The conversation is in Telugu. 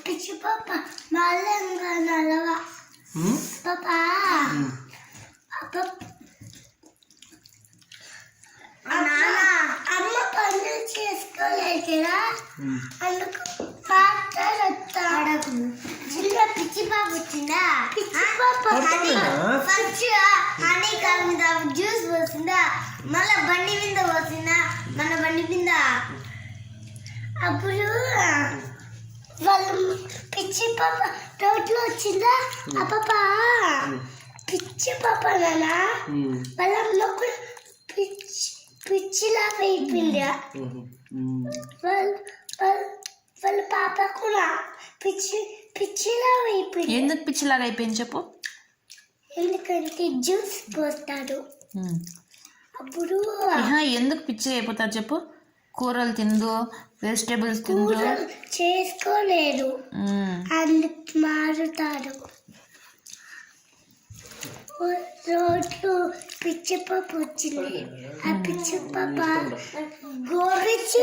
పిచ్చి పాప మళ్ళీ నలవా పాప అమ్మ పనులు చేసుకోలేదు కదా అందుకు పాత్రలు వస్తాడు చిన్న పిచ్చి పాప వచ్చిందా పిచ్చి పాప హనీ కాల్ మీద జ్యూస్ పోసిందా మళ్ళా బండి మీద పోసిందా మన బండి మీద అప్పుడు వాళ్ళు పిచ్చి పాప రోడ్లో వచ్చిందా ఆ పాప పిచ్చి పాప నాన్న వాళ్ళ అమ్మ కూడా పిచ్చిలా అయిపోయింది వాళ్ళ పాప కూడా పిచ్చిలా అయిపోయింది. ఎందుకు పిచ్చిలాగా అయిపోయింది చెప్పు? ఎందుకంటే జ్యూస్ పోస్తాడు అప్పుడు. ఎందుకు పిచ్చిగా అయిపోతారు చెప్పు? కూరలు తిందు, వెజిటేబుల్స్ తిందు, చేసుకోలేదు అందుకు మారుతాడు. రోడ్లు పిచ్చి పాప వచ్చింది ఆ పిచ్చి పాప గోరిచ్చి